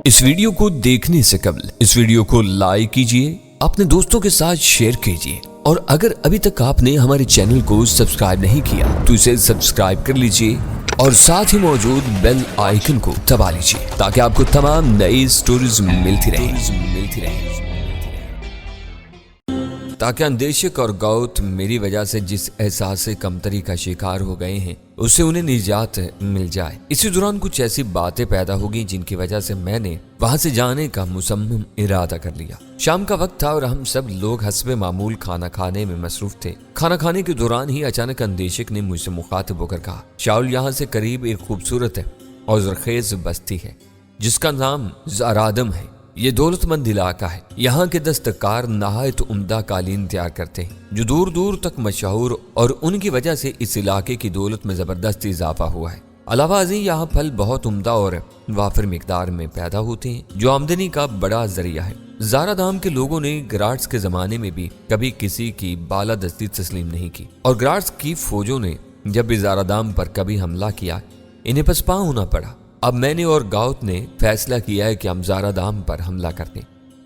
इस वीडियो को देखने से कबल इस वीडियो को लाइक कीजिए, अपने दोस्तों के साथ शेयर कीजिए और अगर अभी तक आपने हमारे चैनल को सब्सक्राइब नहीं किया तो इसे सब्सक्राइब कर लीजिए और साथ ही मौजूद बेल आइकन को दबा लीजिए ताकि आपको तमाम नई स्टोरीज मिलती रहे। ताकि अंदेशक और गौत मेरी वजह से जिस एहसास से कमतरी का शिकार हो गए हैं उससे उन्हें निजात मिल जाए। इसी दौरान कुछ ऐसी बातें पैदा होगी जिनकी वजह से मैंने वहां से जाने का मुसम्मम इरादा कर लिया। शाम का वक्त था और हम सब लोग हस्बे मामूल खाना खाने में मसरूफ थे। खाना खाने के दौरान ही अचानक अंदेशक ने मुझसे मुखातिब होकर कहा, शाउल, यहाँ से करीब एक खूबसूरत है और जरखेज बस्ती है जिसका नाम ज़रादम है। ये दौलतमंद इलाका है। यहाँ के दस्तकार नहायत उम्दा कालीन तैयार करते हैं जो दूर दूर तक मशहूर और उनकी वजह से इस इलाके की दौलत में जबरदस्त इजाफा हुआ है। अलावा अजी यहाँ फल बहुत उम्दा और वाफिर मिकदार में पैदा होते हैं जो आमदनी का बड़ा जरिया है। ज़ारादाम के लोगों ने ग्राड्स के जमाने में भी कभी किसी की बालादस्ती तस्लीम नहीं की और ग्राड्स की फौजों ने जब भी ज़ारादाम पर कभी हमला किया इन्हें पसपा होना पड़ा। अब मैंने और गाउत ने फैसला किया है कि हम ज़ारादाम पर हमला करते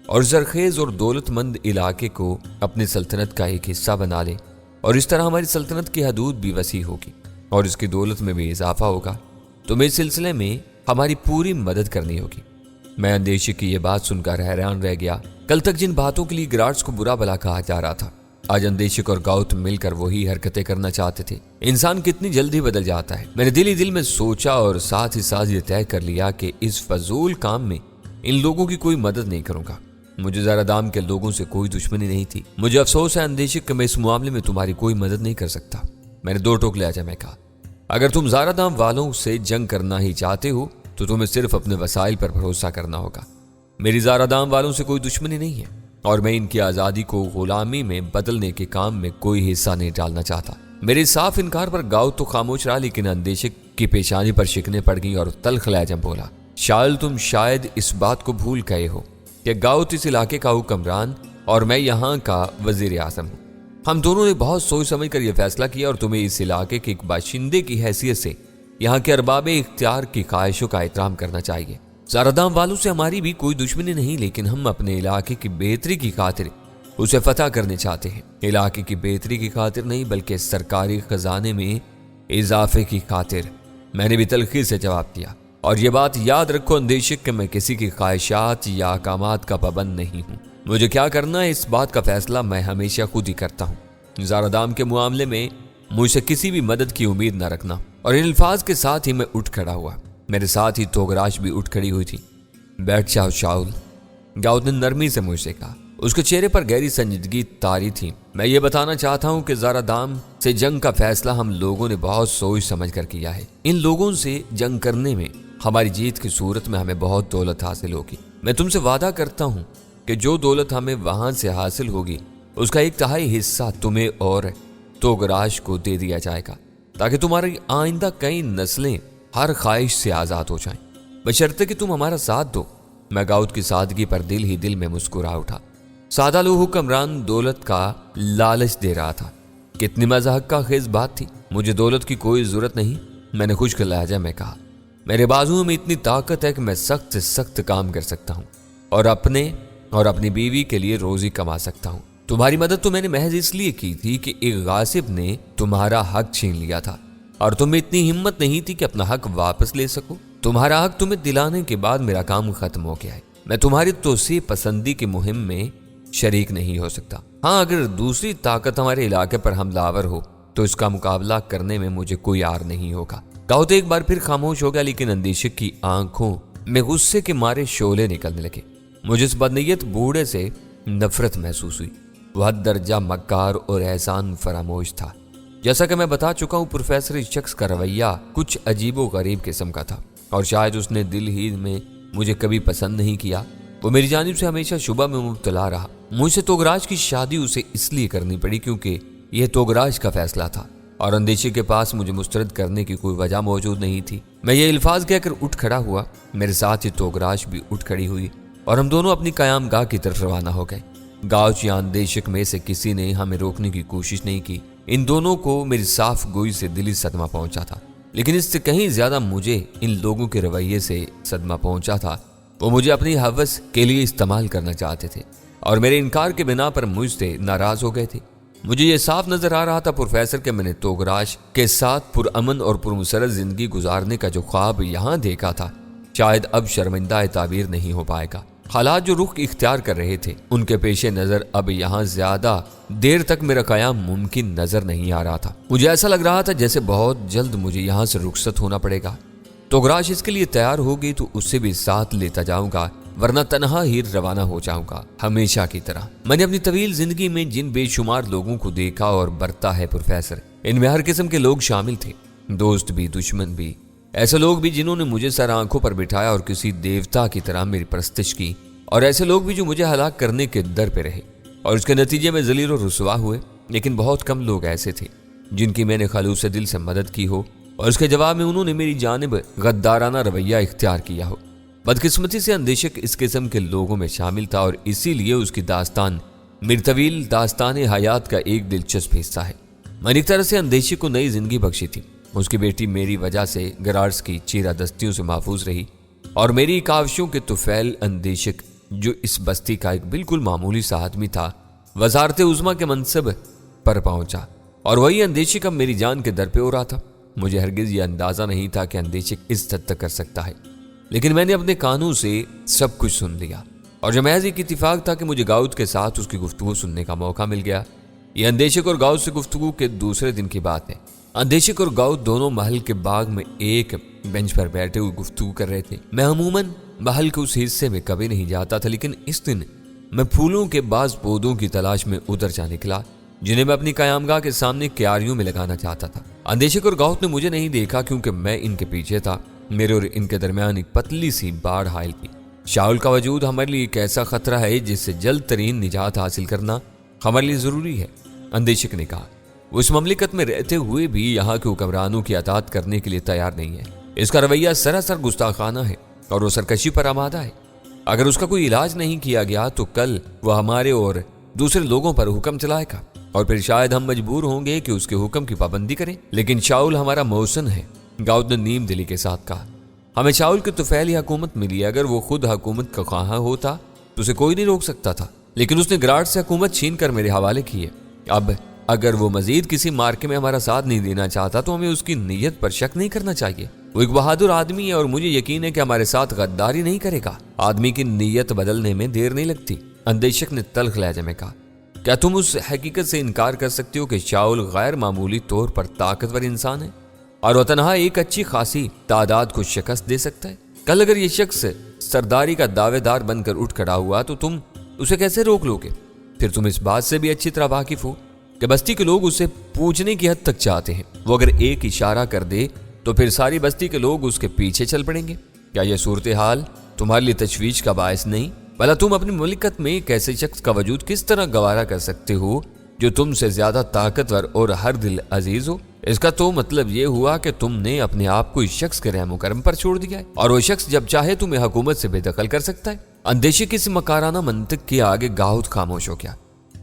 और जरखेज और दौलतमंद इलाके को अपनी सल्तनत का एक हिस्सा बना लें और इस तरह हमारी सल्तनत की हदूद भी वसी होगी और इसकी दौलत में भी इजाफा होगा। तुम्हें इस सिलसिले में हमारी पूरी मदद करनी होगी। मैं अंदेशक की यह बात सुनकर हैरान रह गया। कल तक जिन बातों के लिए ग्राड्स को बुरा भला कहा जा रहा था आज अंदेशक और गाउत मिलकर वही हरकतें करना चाहते थे। इंसान कितनी जल्दी बदल जाता है। मैंने दिल ही दिल में सोचा और साथ ही साथ ये तय कर लिया कि इस फजूल काम में इन लोगों की कोई मदद नहीं करूंगा। मुझे ज़ारादाम के लोगों से कोई दुश्मनी नहीं थी। मुझे अफसोस है अंदेशक कि मैं इस मामले में तुम्हारी कोई मदद नहीं कर सकता। मैंने दो टोकले आजा मैं कहा, अगर तुम ज़ारादाम वालों से जंग करना ही चाहते हो तो तुम्हें सिर्फ अपने वसाइल पर भरोसा करना होगा। मेरी ज़ारादाम वालों से कोई दुश्मनी नहीं है और मैं इनकी आज़ादी को गुलामी में बदलने के काम में कोई हिस्सा नहीं डालना चाहता। मेरे साफ इनकार पर गाउत तो खामोश रहा लेकिन अंदेशक की पेशानी पर शिकने पड़ गई और तल्ख लहजा बोला, शायद तुम शायद इस बात को भूल गए हो कि गाउत इस इलाके का हुक्मरान और मैं यहाँ का वजीर आज़म हूँ। हम दोनों ने बहुत सोच समझ कर यह फैसला किया और तुम्हें इस इलाके के एक बाशिंदे की हैसियत से यहाँ के अरबाबे इख्तियार की ख्वाहिशों का एहतराम करना चाहिए। ज़ारादाम वालों से हमारी भी कोई दुश्मनी नहीं लेकिन हम अपने इलाके की बेहतरी की खातिर उसे फतह करने चाहते हैं। इलाके की बेहतरी की खातिर नहीं बल्कि सरकारी खजाने में इजाफे की खातिर। मैंने भी तलखी से जवाब दिया और ये बात याद रखो अंदेशक कि मैं किसी की ख्वाहिशात या अहकामात का पाबंद नहीं हूँ। मुझे क्या करना है इस बात का फैसला मैं हमेशा खुद ही करता हूँ। ज़ारादाम के मामले में मुझसे किसी भी मदद की उम्मीद न रखना। और इन अल्फाज के साथ ही मैं उठ खड़ा हुआ। मेरे साथ ही तोगराश भी उठ खड़ी हुई थी। बैठ जाओ शाउल, गाउत ने नरमी से मुझसे कहा। उसके चेहरे पर गहरी संजीदगी तारी थी। मैं ये बताना चाहता हूँ कि ज़ारादाम से जंग का फैसला हम लोगों ने बहुत सोच समझ कर किया है। इन लोगों से जंग करने में हमारी जीत की सूरत में हमें बहुत दौलत हासिल होगी। मैं तुमसे वादा करता हूँ कि जो दौलत हमें वहां से हासिल होगी उसका 1/3 हिस्सा तुम्हें और तोगराश को दे दिया जाएगा ताकि तुम्हारी आइंदा कई नस्लें हर ख्वाहिश से आज़ाद हो जाएं, बशर्ते कि तुम हमारा साथ दो। मैं गाउत की सादगी पर दिल ही दिल में मुस्कुरा उठा। सादा लो हुक्मरान दौलत का लालच दे रहा था। कितनी मज़ाक का खेज बात थी। मुझे दौलत की कोई ज़रूरत नहीं, मैंने खुश्क लहजा में कहा। मेरे बाजुओं में इतनी ताकत है कि मैं सख्त से सख्त काम कर सकता हूँ और अपनी बीवी के लिए रोज़ी कमा सकता हूँ। तुम्हारी मदद तो मैंने महज इसलिए की थी कि एक गासिब ने तुम्हारा हक छीन लिया था और तुम्हें इतनी हिम्मत नहीं थी कि अपना हक वापस ले सको। तुम्हारा हक तुम्हें दिलाने के बाद मेरा काम खत्म हो गया है। मैं तुम्हारी तोसी पसंदी की मुहिम में शरीक नहीं हो सकता। हाँ, अगर दूसरी ताकत हमारे इलाके पर हमलावर हो तो इसका मुकाबला करने में मुझे कोई आर नहीं होगा। गाउत एक बार फिर खामोश हो गया लेकिन अंदेशक की आंखों में गुस्से के मारे शोले निकलने लगे। मुझे इस बदनीयत बूढ़े से नफरत महसूस हुई। वह दर्जा मक्कार और एहसान फरामोश था। जैसा कि मैं बता चुका हूँ, प्रोफेसर इस शख्स का रवैया कुछ अजीबो गरीब किस्म का था और शायद उसने दिल ही में मुझे कभी पसंद नहीं किया। वो मेरी जानिब से हमेशा शुबा में मुब्तला रहा। मुझसे तोगराज की शादी उसे इसलिए करनी पड़ी क्योंकि यह तोगराज का फैसला था और अंदेशक के पास मुझे मुस्तरद करने की कोई वजह मौजूद नहीं थी। मैं ये अल्फाज कहकर उठ खड़ा हुआ। मेरे साथ ही तोगराज भी उठ खड़ी हुई और हम दोनों अपनी कयाम गाह की तरफ रवाना हो गए। गाउच या अंदेशक में से किसी ने हमें रोकने की कोशिश नहीं की। इन दोनों को मेरी साफ गोई से दिली सदमा पहुंचा था, लेकिन इससे कहीं ज्यादा मुझे इन लोगों के रवैये से सदमा पहुंचा था वो मुझे अपनी हवस के लिए इस्तेमाल करना चाहते थे और मेरे इनकार के बिना पर मुझसे नाराज हो गए थे। मुझे ये साफ नजर आ रहा था प्रोफेसर कि मैंने तोगराश के साथ पुरअमन और पुरमसरत जिंदगी गुजारने का जो ख्वाब यहाँ देखा था शायद अब शर्मिंदा ताबीर नहीं हो पाएगा। हालात जो रुख इख्तियार कर रहे थे उनके पेशे नजर अब यहाँ ज्यादा देर तक मेरा कयाम मुमकिन नजर नहीं आ रहा था। मुझे ऐसा लग रहा था जैसे बहुत जल्द मुझे यहाँ से रुखसत होना पड़ेगा। तोगराश इसके लिए तैयार होगी तो उससे भी साथ लेता जाऊंगा, वरना तनहा ही रवाना हो जाऊंगा हमेशा की तरह। मैंने अपनी तवील जिंदगी में जिन बेशुमार लोगों को देखा और बरता है प्रोफेसर, इनमें हर किस्म के लोग शामिल थे, दोस्त भी दुश्मन भी, ऐसे लोग भी जिन्होंने मुझे सर आंखों पर बिठाया और किसी देवता की तरह मेरी परस्तिश की, और ऐसे लोग भी जो मुझे हलाक करने के दर पे रहे और उसके नतीजे में जलील और रुसवा हुए। लेकिन बहुत कम लोग ऐसे थे जिनकी मैंने खलूस दिल से मदद की हो और उसके जवाब में उन्होंने मेरी जानिब गद्दाराना रवैया इख्तियार किया हो। बदकिस्मती से अंदेशक इस किस्म के लोगों में शामिल था और इसीलिए उसकी दास्तान मेरी तवील दास्तान हयात का एक दिलचस्प हिस्सा है। मैंने एक तरह से अंदेशक को नई जिंदगी बख्शी थी। उसकी बेटी मेरी वजह से गरार्स की चीरादस्तियों से महफूज रही और मेरी काविशों के तुफैल अंदेशक, जो इस बस्ती का एक बिल्कुल मामूली सा आदमी था, वजारत उज़्मा के मनसब पर पहुंचा और वही अंदेशक अब मेरी जान के दर पे हो रहा था। मुझे हरगिज ये अंदाजा नहीं था कि अंदेशक इस हद तक कर सकता है, लेकिन मैंने अपने कानों से सब कुछ सुन लिया और जो महज एक इत्तिफाक था कि मुझे गाउद के साथ उसकी गुफ्तगू सुनने का मौका मिल गया। ये अंदेशक और गाउद से गुफ्तगू के दूसरे दिन की बात है। अंदेशक और गाउद दोनों महल के बाग में एक बेंच पर बैठे हुए गुफ्तगू कर रहे थे। मैं अमूमन महल के उस हिस्से में कभी नहीं जाता था, लेकिन इस दिन मैं फूलों के बाज पौधों की तलाश में उधर जा निकला जिन्हें मैं अपनी कयामगाह के सामने क्यारियों में लगाना चाहता था। अंदेशक और गाउद ने मुझे नहीं देखा क्योंकि मैं इनके पीछे था। मेरे और इनके दरमियान एक पतली सी बाढ़ हायल थी। शाउल का वजूद हमारे लिए एक ऐसा खतरा है जिससे जल्द तरीन निजात हासिल करना हमारे लिए जरूरी है, अंदेशक ने कहा। वो इस ममलिकत में रहते हुए भी यहाँ के हुक्मरानों की अतात करने के लिए तैयार नहीं है। इसका रवैया सरासर गुस्ताखाना है और वो सरकशी पर आमादा है। अगर उसका कोई इलाज नहीं किया गया तो कल वह हमारे और दूसरे लोगों पर हुक्म चलाएगा और फिर शायद हम मजबूर होंगे कि उसके हुक्म की पाबंदी करें। लेकिन शाउल हमारा मौसन है, गाउद ने नीम दिली के साथ कहा। हमें शाउल की तुफैली हुकूमत मिली। अगर वो खुद हुकूमत का ख्वाह होता तो उसे कोई नहीं रोक सकता था, लेकिन उसने गराड से हुकूमत छीन कर मेरे हवाले की है। अब अगर वो मजीद किसी मार्के में हमारा साथ नहीं देना चाहता तो हमें उसकी नीयत पर शक नहीं करना चाहिए। वो एक बहादुर आदमी है और मुझे यकीन है कि हमारे साथ गद्दारी नहीं करेगा। आदमी की नीयत बदलने में देर नहीं लगती, अंदेशक ने तल्ख लहजे में कहा। क्या तुम उस हकीकत से इनकार कर सकते हो कि शाउल गैर मामूली तौर पर ताकतवर इंसान है और वह तनहा एक अच्छी खासी तादाद को शिकस्त दे सकता है? कल अगर ये शख्स सरदारी का दावेदार बनकर उठ खड़ा हुआ तो तुम उसे कैसे रोक लोगे? फिर तुम इस बात से भी अच्छी तरह वाकिफ हो कि बस्ती के लोग उसे पूछने की हद तक चाहते हैं। वो अगर एक इशारा कर दे तो फिर सारी बस्ती के लोग उसके पीछे चल पड़ेंगे। क्या यह सूरत हाल तुम्हारे लिए तशवीश का बायस नहीं? भला तुम अपनी मुल्कत में एक ऐसे शख्स का वजूद किस तरह गवारा कर सकते हो जो तुमसे ज्यादा ताकतवर और हर दिल अजीज हो? इसका तो मतलब ये हुआ कि तुमने अपने आप को इस शख्स के रहमो करम पर छोड़ दिया है और वो शख्स जब चाहे तुम्हें हुकूमत से बेदखल कर सकता है। अंदेशे की इस मकाराना मंतक के आगे गाउद खामोश हो गया।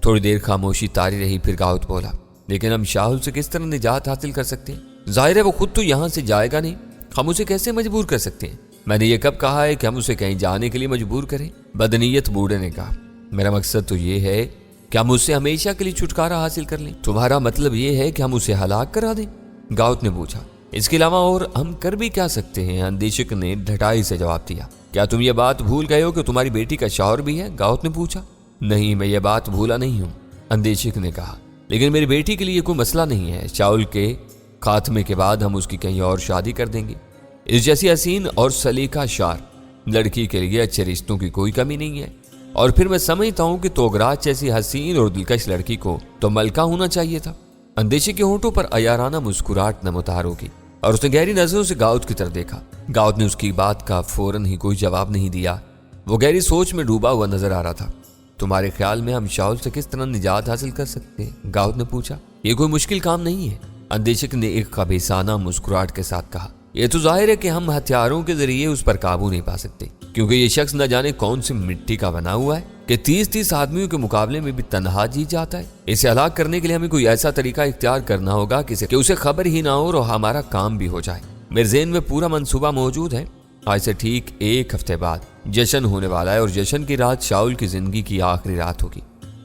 थोड़ी देर खामोशी तारी रही, फिर गाउद बोला, लेकिन हम शाहुल से किस तरह निजात हासिल कर सकते हैं? जाहिर है वो खुद तो यहाँ से जाएगा नहीं, हम उसे कैसे मजबूर कर सकते हैं? मैंने ये कब कहा है कि हम उसे कहीं जाने के लिए मजबूर करें? बदनीयत बूढ़े ने कहा, मेरा मकसद तो ये है कि हम उससे हमेशा के लिए छुटकारा हासिल कर लें। तुम्हारा मतलब ये है कि हम उसे हलाक करा दें? गाउद ने पूछा। इसके अलावा और हम कर भी क्या सकते हैं? अंदेशक ने ढटाई से जवाब दिया। क्या तुम ये बात भूल गए हो कि तुम्हारी बेटी का शौहर भी है? गाउद ने पूछा। नहीं, मैं ये बात भूला नहीं हूँ, अंदेशक ने कहा, लेकिन मेरी बेटी के लिए कोई मसला नहीं है। शाउल के खात्मे के बाद हम उसकी कहीं और शादी कर देंगे। इस जैसी हसीन और सलीका शार लड़की के लिए अच्छे रिश्तों की कोई कमी नहीं है। और फिर मैं समझता हूँ कि तोगराज जैसी हसीन और दिलकश लड़की को तो मलका होना चाहिए था। अंदेशे के होंठों पर अयाराना मुस्कुराहट नमोतार होगी और उसने गहरी नजरों से गाउद की तरफ देखा। गाउद ने उसकी बात का फौरन ही कोई जवाब नहीं दिया। वो गहरी सोच में डूबा हुआ नजर आ रहा था। तुम्हारे ख्याल में हम शाउल से किस तरह निजात हासिल कर सकते हैं? गाउद ने पूछा। ये कोई मुश्किल काम नहीं है, अंदेशक ने एक खबीसाना मुस्कुराहट के साथ कहा। यह तो जाहिर है कि हम हथियारों के जरिए उस पर काबू नहीं पा सकते, क्योंकि ये शख्स न जाने कौन सी मिट्टी का बना हुआ है कि 30-30 आदमियों के मुकाबले में भी तनहा जीत जाता है। इसे हलाक करने के लिए हमें कोई ऐसा तरीका इख्तियार करना होगा कि उसे खबर ही ना हो और हमारा काम भी हो जाए। मेरे ज़हन में पूरा मंसूबा मौजूद है। آج سے ٹھیک 1 ہفتے بعد جشن ہونے والا ہے اور جشن کی رات شاول کی زندگی کی آخری رات ہوگی۔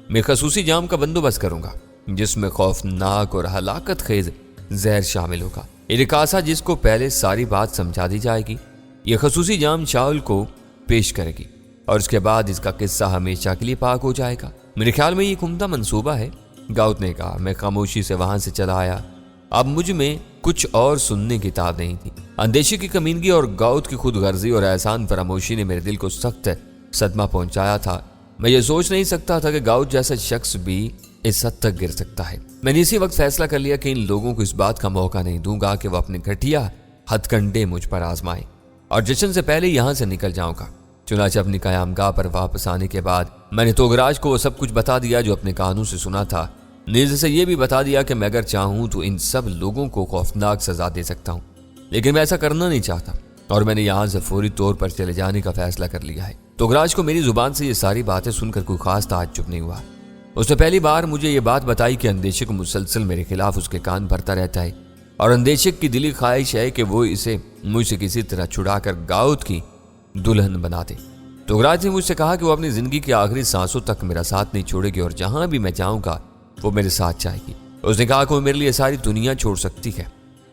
میں خصوصی جام کا بندوبست کروں گا جس میں خوفناک اور ہلاکت خیز زہر شامل ہوگا۔ رکاسا جس کو پہلے ساری بات سمجھا دی جائے گی، یہ خصوصی جام شاول کو پیش کرے گی اور اس کے بعد اس کا قصہ ہمیشہ کے لیے پاک ہو جائے گا۔ میرے خیال میں یہ ایک عمدہ منصوبہ ہے، گاؤت نے کہا۔ میں خاموشی سے وہاں سے چلا آیا۔ اب مجھ میں کچھ اور سننے کی تاب نہیں تھی۔ اندیشی کی کمینگی اور گاؤت کی خود غرضی اور احسان فراموشی نے میرے دل کو سخت صدمہ پہنچایا تھا۔ میں یہ سوچ نہیں سکتا تھا کہ گاؤت جیسا شخص بھی اس حد تک گر سکتا ہے۔ میں نے اسی وقت فیصلہ کر لیا کہ ان لوگوں کو اس بات کا موقع نہیں دوں گا کہ وہ اپنے گھٹیا ہتھ کنڈے مجھ پر آزمائیں، اور جشن سے پہلے یہاں سے نکل جاؤں گا۔ چنانچہ اپنی قیام گاہ پر واپس آنے کے بعد میں نے توگراج کو وہ سب کچھ بتا دیا جو اپنے کانوں سے سنا تھا۔ نیز سے یہ بھی بتا دیا کہ میں اگر چاہوں تو ان سب لوگوں کو خوفناک سزا دے سکتا ہوں، لیکن میں ایسا کرنا نہیں چاہتا اور میں نے یہاں سے فوری طور پر چلے جانے کا فیصلہ کر لیا ہے۔ توگراج کو میری زبان سے یہ ساری باتیں سن کر کوئی خاص تعجب نہیں ہوا۔ اس نے پہلی بار مجھے یہ بات بتائی کہ اندیشک مسلسل میرے خلاف اس کے کان بھرتا رہتا ہے اور اندیشک کی دلی خواہش ہے کہ وہ اسے مجھ سے کسی طرح چھڑا کر گاؤت کی دلہن بنا دے۔ توگراج نے مجھ سے کہا کہ وہ اپنی زندگی کی آخری سانسوں تک میرا ساتھ نہیں چھوڑے گی اور جہاں بھی میں جاؤں گا وہ میرے ساتھ جائے گی۔ اس نے کہا کہ وہ میرے لیے ساری دنیا چھوڑ سکتی ہے۔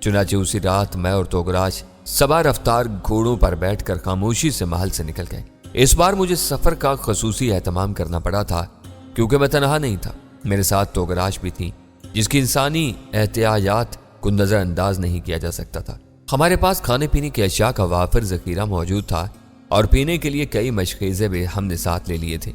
چنانچہ اسی رات میں اور توگراج سوار رفتار گھوڑوں پر بیٹھ کر خاموشی سے محل سے نکل گئے۔ اس بار مجھے سفر کا خصوصی اہتمام کرنا پڑا تھا کیونکہ میں تنہا نہیں تھا، میرے ساتھ توگراج بھی تھی جس کی انسانی احتیاجات کو نظر انداز نہیں کیا جا سکتا تھا۔ ہمارے پاس کھانے پینے کی اشیاء کا وافر ذخیرہ موجود تھا اور پینے کے لیے کئی مشکیزیں بھی ہم نے ساتھ لے لیے تھے۔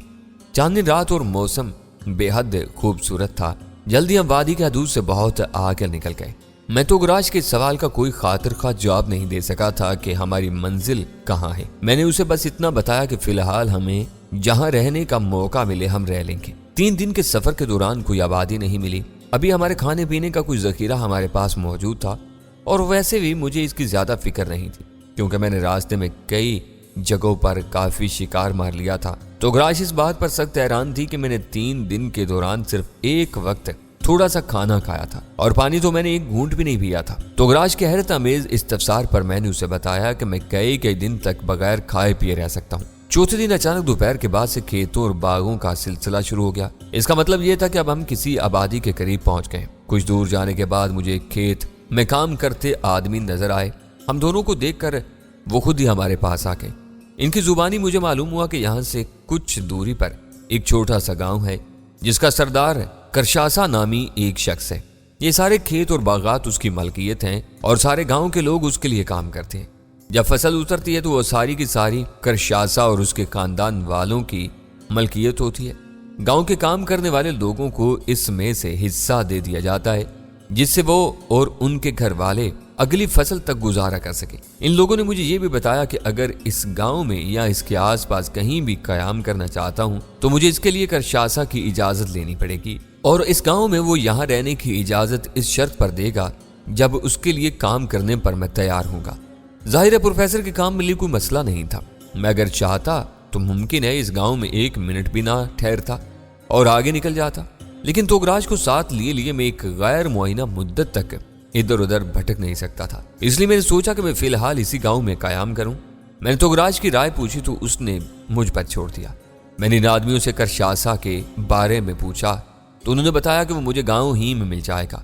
چاندنی رات اور موسم بے حد خوبصورت تھا۔ جلدی ہم وادی کے حدود سے بہت آگے نکل گئے۔ میں توگراج کے سوال کا کوئی خاطر خواہ جواب نہیں دے سکا تھا کہ ہماری منزل کہاں ہے۔ میں نے اسے بس اتنا بتایا کہ فی الحال ہمیں جہاں رہنے کا موقع ملے ہم رہ لیں گے۔ 3 دن کے سفر کے دوران کوئی آبادی نہیں ملی۔ ابھی ہمارے کھانے پینے کا کوئی ذخیرہ ہمارے پاس موجود تھا اور ویسے بھی مجھے اس کی زیادہ فکر نہیں تھی کیونکہ میں نے راستے میں کئی جگہوں پر کافی شکار مار لیا تھا۔ توگراج اس بات پر سخت حیران تھی کہ میں نے 3 دن کے دوران صرف ایک وقت تھوڑا سا کھانا کھایا تھا اور پانی تو میں نے ایک گھونٹ بھی نہیں پیا تھا۔ توگراج کے حیرت امیز استفسار پر میں نے اسے بتایا کہ میں کئی دن تک بغیر کھائے پیے رہ سکتا ہوں۔ چوتھے دن اچانک دوپہر کے بعد سے کھیتوں اور باغوں کا سلسلہ شروع ہو گیا۔ اس کا مطلب یہ تھا کہ اب ہم کسی آبادی کے قریب پہنچ گئے۔ کچھ دور جانے کے بعد مجھے ایک کھیت میں کام کرتے آدمی نظر آئے۔ ہم دونوں کو دیکھ کر وہ خود ہی ہمارے پاس آ گئے۔ ان کی زبانی مجھے معلوم ہوا کہ یہاں سے کچھ دوری پر ایک چھوٹا سا گاؤں ہے جس کا سردار کرشاسا نامی ایک شخص ہے۔ یہ سارے کھیت اور باغات اس کی ملکیت ہیں اور سارے گاؤں کے لوگ اس کے لیے کام کرتے ہیں۔ جب فصل اترتی ہے تو وہ ساری کی ساری کرشاسا اور اس کے خاندان والوں کی ملکیت ہوتی ہے۔ گاؤں کے کام کرنے والے لوگوں کو اس میں سے حصہ دے دیا جاتا ہے جس سے وہ اور ان کے گھر والے اگلی فصل تک گزارا کر سکے۔ ان لوگوں نے مجھے یہ بھی بتایا کہ اگر اس گاؤں میں یا اس کے آس پاس کہیں بھی قیام کرنا چاہتا ہوں تو مجھے اس کے لیے کرشاسا کی اجازت لینی پڑے گی اور اس گاؤں میں وہ یہاں رہنے کی اجازت اس شرط پر دے گا جب اس کے لیے کام کرنے پر میں تیار ہوں گا۔ ظاہر ہے پروفیسر کے کام میں لیے کوئی مسئلہ نہیں تھا۔ میں اگر چاہتا تو ممکن ہے اس گاؤں میں 1 منٹ بھی نہ ٹھہرتا اور آگے نکل جاتا، لیکن توگراج کو ساتھ لیے میں ایک غیر معینہ مدت تک ادھر ادھر بھٹک نہیں سکتا تھا۔ اس لیے میں نے سوچا کہ میں فی الحال اسی گاؤں میں قیام کروں۔ میں نے توگراج کی رائے پوچھی تو اس نے مجھ پر چھوڑ دیا۔ میں نے ان آدمیوں سے کرشاسا کے بارے میں پوچھا تو انہوں نے بتایا کہ وہ مجھے گاؤں ہی میں مل جائے گا۔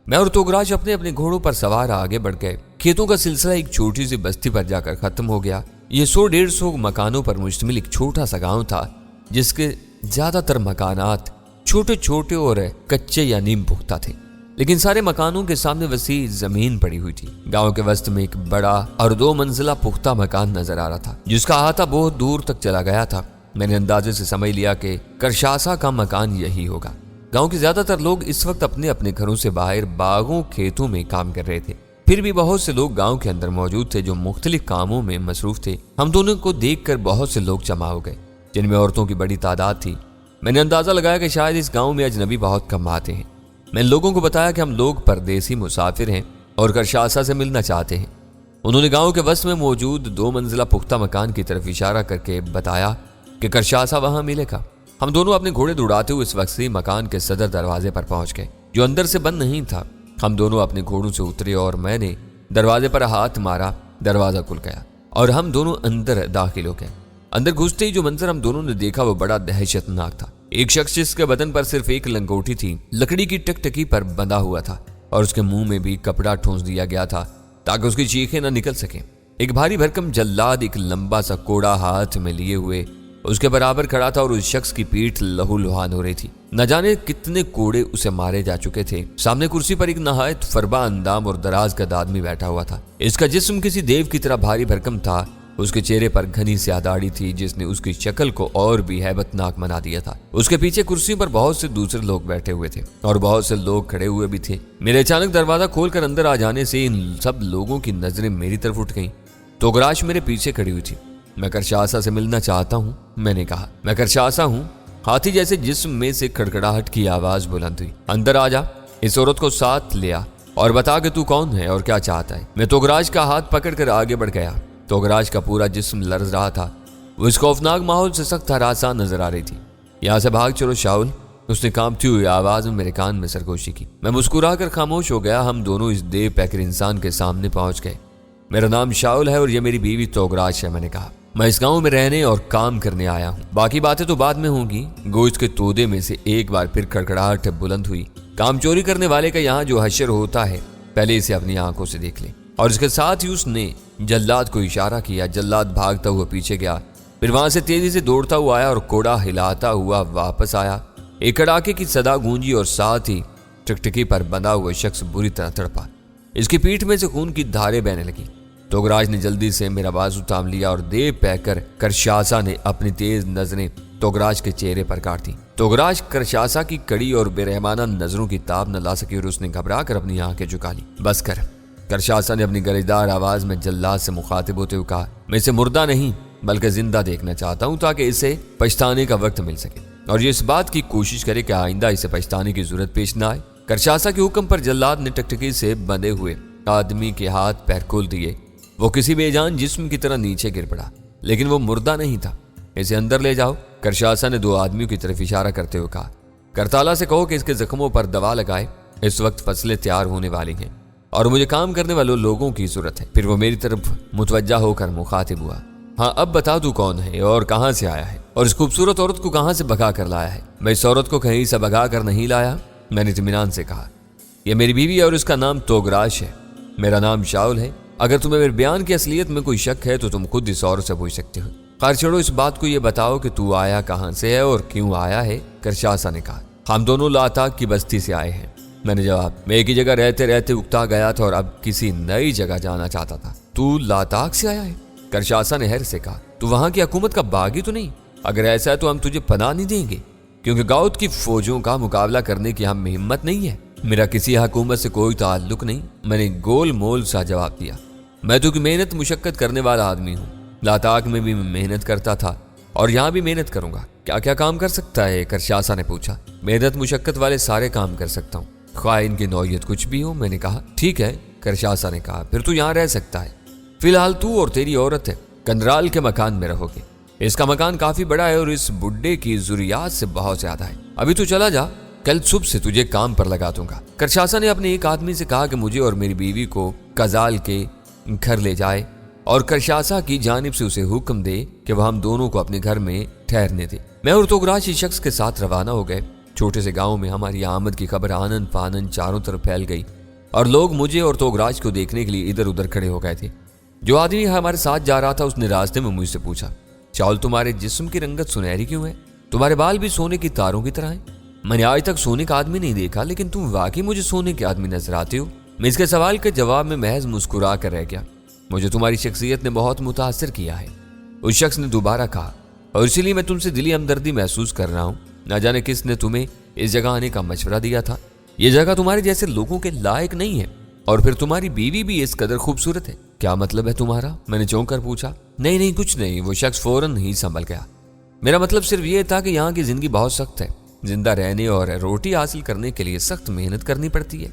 میں اور توگراج اپنے گھوڑوں پر سوار آگے بڑھ گئے۔ کھیتوں کا سلسلہ ایک چھوٹی سی بستی پر جا کر ختم ہو گیا۔ یہ 100-150 مکانوں پر مشتمل ایک چھوٹا سا گاؤں تھا جس کے زیادہ تر مکانات چھوٹے چھوٹے اور کچے یا نیم پختہ تھے، لیکن سارے مکانوں کے سامنے وسیع زمین پڑی ہوئی تھی۔ گاؤں کے وسط میں ایک بڑا اور 2 منزلہ پختہ مکان نظر آ رہا تھا جس کا احاطہ بہت دور تک چلا گیا تھا۔ میں نے اندازے سے سمجھ لیا کہ کرشاسا کا مکان یہی ہوگا۔ گاؤں کے زیادہ تر لوگ اس وقت اپنے اپنے گھروں سے باہر باغوں کھیتوں میں کام کر رہے تھے۔ پھر بھی بہت سے لوگ گاؤں کے اندر موجود تھے جو مختلف کاموں میں مصروف تھے۔ ہم دونوں کو دیکھ کر بہت سے لوگ جمع ہو گئے جن میں عورتوں کی بڑی تعداد تھی۔ میں نے اندازہ لگایا کہ شاید اس گاؤں میں اجنبی بہت کم آتے ہیں۔ میں لوگوں کو بتایا کہ ہم لوگ پردیسی مسافر ہیں اور کرشاسا سے ملنا چاہتے ہیں۔ انہوں نے گاؤں کے وسط میں موجود 2 منزلہ پختہ مکان کی طرف اشارہ کر کے بتایا کہ کرشاسا وہاں ملے گا۔ ہم دونوں اپنے گھوڑے دوڑاتے ہوئے اس وسیع مکان کے صدر دروازے پر پہنچ گئے جو اندر سے بند نہیں تھا۔ ہم دونوں اپنے گھوڑوں سے اترے اور میں نے دروازے پر ہاتھ مارا۔ دروازہ کھل گیا اور ہم دونوں اندر داخل ہو گئے۔ اندر گھستے ہی جو منظر ہم دونوں نے دیکھا وہ بڑا دہشتناک تھا۔ ایک شخص جس کے بدن پر صرف ایک لنگوٹی تھی لکڑی کی ٹکٹکی پر بندھا ہوا تھا اور اس کے منہ میں بھی کپڑا ٹھونس دیا گیا تھا تاکہ اس کی چیخیں نہ نکل سکیں۔ ایک بھاری بھرکم جلاد ایک لمبا سا کوڑا ہاتھ میں لیے ہوئے اس کے برابر کھڑا تھا اور اس شخص کی پیٹھ لہو لہان ہو رہی تھی۔ نہ جانے کتنے کوڑے اسے مارے جا چکے تھے۔ سامنے کرسی پر ایک نہایت فربا اندام اور دراز قد آدمی بیٹھا ہوا تھا۔ اس کا جسم کسی دیو کی طرح بھاری بھرکم تھا۔ اس کے چہرے پر گھنی سیاہ داڑھی تھی جس نے اس کی شکل کو اور بھی ہیبت ناک بنا دیا تھا۔ اس کے پیچھے کرسی پر بہت سے دوسرے لوگ بیٹھے ہوئے تھے اور بہت سے لوگ کھڑے ہوئے بھی تھے۔ میرے اچانک دروازہ کھول کر اندر آ جانے سے ان سب لوگوں کی نظریں میری طرف اٹھ گئیں۔ توگراش میرے پیچھے کھڑی ہوئی تھی۔ میں کرشاسا سے ملنا چاہتا ہوں، میں نے کہا۔ میں کرشاسا ہوں۔ ہاتھی جیسے جسم میں سے کھڑکھڑاہٹ کی آواز بلند ہوئی۔ اندر آ جا، اس عورت کو ساتھ لیا اور بتا کہ تو کون ہے اور کیا چاہتا ہے۔ میں توگراج کا ہاتھ پکڑ کر آگے بڑھ گیا۔ توگراج کا پورا جسم لرز رہا تھا۔ وہ اس خوفناک ماحول سے سخت ہراساں نظر آ رہی تھی۔ یہاں سے بھاگ چلو شاول، اس نے کانپتی ہوئی آواز میں میرے کان میں سرگوشی کی۔ میں مسکرا کر خاموش ہو گیا۔ ہم دونوں اس دیو پیکر انسان کے سامنے پہنچ گئے۔ میرا نام شاول ہے اور یہ میری بیوی توگراج ہے، میں نے کہا۔ میں اس گاؤں میں رہنے اور کام کرنے آیا ہوں، باقی باتیں تو بعد میں ہوں گی۔ گوشت کے تودے میں سے ایک بار پھر کڑکڑاہٹ بلند ہوئی۔ کام چوری کرنے والے کا یہاں جو حشر ہوتا ہے پہلے اسے اپنی آنکھوں سے دیکھ لے۔ اور اس کے ساتھ ہی اس نے جلاد کو اشارہ کیا۔ جلاد بھاگتا ہوا پیچھے گیا، پھر وہاں سے تیزی سے دوڑتا ہوا آیا اور کوڑا ہلاتا ہوا واپس آیا۔ ایک کڑاکے کی صدا گونجی اور ساتھ ہی ٹکٹکی پر بندھا ہوا شخص بری طرح تڑپا۔ اس کی پیٹھ میں سے خون کی دھاریں بہنے لگی۔ توگراج نے جلدی سے میرا بازو تھام لیا اور دیو پیکر کرشاسا نے اپنی تیز نظریں توگراج کے چہرے پر کاٹ دی۔ توگراج کرشاسا کی کڑی اور بے رحمانہ نظروں کی تاب نہ لا سکی اور اس نے گھبرا کر اپنی آنکھیں جھکا لی۔ بس کر، کرشاسا نے اپنی گرجدار آواز میں جلاد سے مخاطب ہوتے ہوئے کہا۔ میں اسے مردہ نہیں بلکہ زندہ دیکھنا چاہتا ہوں تاکہ اسے پچھتانے کا وقت مل سکے اور یہ اس بات کی کوشش کرے کہ آئندہ اسے پچھتانے کی ضرورت پیش نہ آئے۔ کرشاسا کے حکم پر جلاد نے ٹکٹکی سے بندھے ہوئے آدمی کے ہاتھ پیر کھول دیے۔ وہ کسی بے جان جسم کی طرح نیچے گر پڑا، لیکن وہ مردہ نہیں تھا۔ اسے اندر لے جاؤ، کرشاسا نے دو آدمیوں کی طرف اشارہ کرتے ہوئے کہا۔ کرتالا سے کہو کہ اس کے زخموں پر دوا لگائے، اس وقت فصلیں تیار ہونے والی ہیں اور مجھے کام کرنے والوں لوگوں کی ضرورت ہے۔ پھر وہ میری طرف متوجہ ہو کر مخاطب ہوا۔ ہاں اب بتا تو کون ہے اور کہاں سے آیا ہے اور اس خوبصورت عورت کو کہاں سے بھگا کر لایا ہے؟ میں اس عورت کو کہیں سے بھگا کر نہیں لایا، میں نے اطمینان سے کہا۔ یہ میری بیوی ہے اور اس کا نام توگراش ہے۔ میرا نام شاول ہے۔ اگر تمہیں میرے بیان کی اصلیت میں کوئی شک ہے تو تم خود اس عورت سے پوچھ سکتے ہو۔ خیر چھوڑو اس بات کو، یہ بتاؤ کہ تو آیا کہاں سے ہے اور کیوں آیا ہے؟ کرشاسا نے کہا۔ ہم دونوں لاتاک کی بستی سے آئے ہیں، میں نے جواب۔ میں ایک ہی جگہ رہتے رہتے اکتا گیا تھا اور اب کسی نئی جگہ جانا چاہتا تھا۔ تو لاتاک سے آیا ہے؟ کرشاسا نے حیرت سے کہا۔ تو وہاں کی حکومت کا باغی تو نہیں؟ اگر ایسا ہے تو ہم تجھے پناہ نہیں دیں گے کیونکہ گاؤت کی فوجوں کا مقابلہ کرنے کی ہم میں ہمت نہیں ہے۔ میرا کسی حکومت سے کوئی تعلق نہیں، میں نے گول مول سا جواب دیا۔ میں تو کہ محنت مشقت کرنے والا آدمی ہوں۔ لاتاک میں بھی میں محنت کرتا تھا اور یہاں بھی محنت کروں گا۔ کیا کیا کام کر سکتا ہے؟ کرشاسا نے پوچھا۔ محنت مشقت والے سارے کام کر سکتا ہوں، خواہ ان کی نوعیت کچھ بھی ہو، میں نے کہا۔ ٹھیک ہے، کرشاسا نے کہا، پھر تو یہاں رہ سکتا ہے۔ فی الحال تو اور تیری عورت ہے کنرال کے مکان میں رہو گے۔ اس کا مکان کافی بڑا ہے اور اس بڈھے کی ضروریات سے بہت زیادہ ہے۔ ابھی تو چلا جا، کل صبح سے تجھے کام پر لگا دوں گا۔ کرشاسا نے اپنے ایک آدمی سے کہا کہ مجھے اور میری بیوی کو کزال کے گھر لے جائے اور کرشاسا کی جانب سے اسے حکم دے کہ وہ ہم دونوں کو اپنے گھر میں ٹھہرنے دے۔ میں اور توگراش اس شخص کے ساتھ روانہ ہو گئے۔ چھوٹے سے گاؤں میں ہماری آمد کی خبر آنن فانن چاروں طرف پھیل گئی اور لوگ مجھے اور توگراش کو دیکھنے کے لیے ادھر ادھر کھڑے ہو گئے تھے۔ جو آدمی ہمارے ساتھ جا رہا تھا اس نے راستے میں مجھ سے پوچھا، شاول تمہارے جسم کی رنگت سنہری کیوں ہے؟ تمہارے بال بھی سونے کی تاروں کی طرح ہیں۔ میں نے آج تک سونے کا آدمی نہیں دیکھا، لیکن تم واقعی مجھے سونے کے آدمی نظر آتے ہو۔ میں اس کے سوال کے جواب میں محض مسکرا کر رہ گیا۔ مجھے تمہاری شخصیت نے بہت متاثر کیا ہے، اس شخص نے دوبارہ کہا، اور اسی لیے میں تم سے دلی ہمدردی محسوس کر رہا ہوں۔ نہ جانے کس نے تمہیں اس جگہ آنے کا مشورہ دیا تھا۔ یہ جگہ تمہارے جیسے لوگوں کے لائق نہیں ہے، اور پھر تمہاری بیوی بھی اس قدر خوبصورت ہے۔ کیا مطلب ہے تمہارا؟ میں نے چونک کر پوچھا۔ نہیں کچھ نہیں، وہ شخص فوراً ہی سنبھل گیا۔ میرا مطلب صرف یہ تھا کہ یہاں کی زندگی بہت سخت ہے۔ زندہ رہنے اور روٹی حاصل کرنے کے لیے سخت محنت کرنی پڑتی ہے۔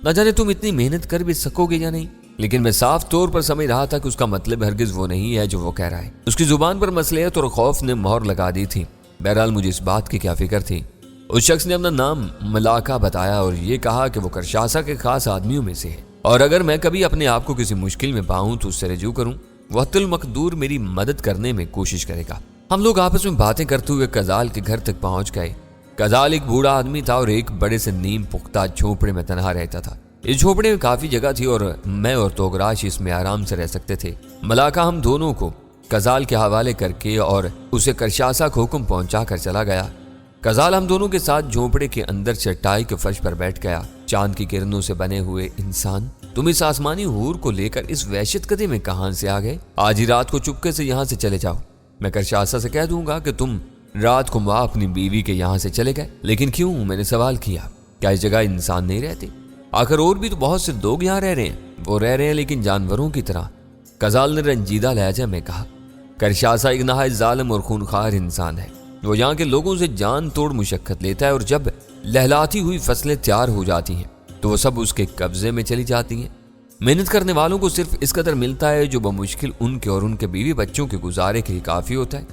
نہ جانے تم اتنی محنت کر بھی سکو گے یا نہیں، لیکن میں صاف طور پر سمجھ رہا تھا کہ اس کا مطلب ہرگز وہ نہیں ہے جو وہ کہہ رہا ہے۔ اس کی زبان پر مصلحت اور خوف نے مہر لگا دی تھی۔ بہرحال مجھے اس بات کی کیا فکر تھی۔ اس شخص نے اپنا نام ملاقہ بتایا اور یہ کہا کہ وہ کرشاسا کے خاص آدمیوں میں سے ہے، اور اگر میں کبھی اپنے آپ کو کسی مشکل میں پاؤں تو اس سے رجوع کروں۔ वक्तुल मकदूर मेरी मदद करने में कोशिश करेगा। हम लोग आपस में बातें करते हुए कजाल के घर तक पहुंच गए। कजाल एक बूढ़ा आदमी था और एक बड़े से नीम पुख्ता झोपड़े में तनहा रहता था। इस झोपड़े में काफी जगह थी और मैं और तोगराश इसमें आराम से रह सकते थे। मलाका हम दोनों को कजाल के हवाले करके और उसे करशासा को हुक्म पहुंचा कर चला गया। कजाल हम दोनों के साथ झोपड़े के अंदर चटाई के फर्श पर बैठ गया। चांद की किरणों से बने हुए इंसान, तुम इस आसमानी हूर को लेकर इस वहशत कदे में कहां से आ गए? आज ही रात को चुपके से यहाँ से चले जाओ। मैं करशासा से कह दूंगा कि तुम रात को माँ अपनी बीवी के यहाँ से चले गए। लेकिन क्यों? मैंने सवाल किया। क्या इस जगह इंसान नहीं रहते? आखिर और भी तो बहुत से लोग यहाँ रह रहे हैं। वो रह रहे हैं लेकिन जानवरों की तरह। कजाल ने रंजीदा लहजा में कहा। करशासा एक नहायत जालिम और खूनखार इंसान है। वो यहाँ के लोगों से जान तोड़ मुशक्कत लेता है और जब लहलाती हुई फसलें तैयार हो जाती हैं तो वो सब उसके कब्जे में चली जाती हैं। मेहनत करने वालों को सिर्फ इस कदर मिलता है जो बमुश्किल उनके और उनके बीवी बच्चों के गुजारे के लिए काफी होता है।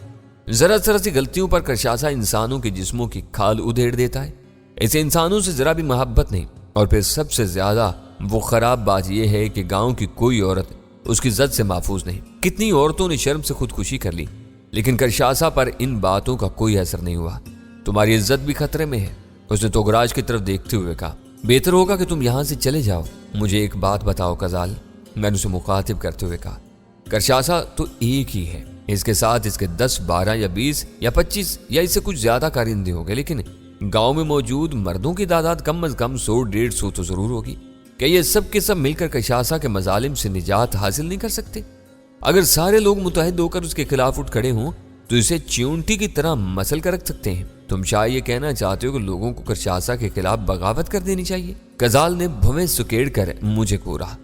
जरा जरा सी गलतियों पर करशासा इंसानों के जिस्मों की खाल उधेड़ देता है। ऐसे इंसानों से जरा भी मोहब्बत नहीं। और फिर सबसे ज्यादा वो खराब बात यह है कि गांव की कोई औरत उसकी इज्जत से महफूज नहीं। कितनी औरतों ने शर्म से खुदकुशी कर ली, लेकिन करशासा पर इन बातों का कोई असर नहीं हुआ। तुम्हारी इज्जत भी खतरे में है। उसने तोगराज की तरफ देखते हुए कहा। बेहतर होगा कि तुम यहाँ से चले जाओ। मुझे एक बात बताओ कजाल, मैंने उसे मुखातिब करते हुए कहा। करशासा तो एक ही है, इसके साथ इसके 10, 12 या 20 या 25 या इससे कुछ ज्यादा कारिंदे होंगे, लेकिन गांव में मौजूद मर्दों की तादाद कम अज कम 100-150 तो जरूर होगी। क्या ये सब के सब मिलकर करशासा के मजालिम से निजात हासिल नहीं कर सकते? अगर सारे लोग मुतहद होकर उसके खिलाफ उठ खड़े हों तो इसे च्यूंटी की तरह मसल कर रख सकते हैं। तुम शायद ये कहना चाहते हो कि लोगों को करशासा के खिलाफ बगावत कर देनी चाहिए? कजाल ने भवें सुकेड़ कर मुझे कोरा।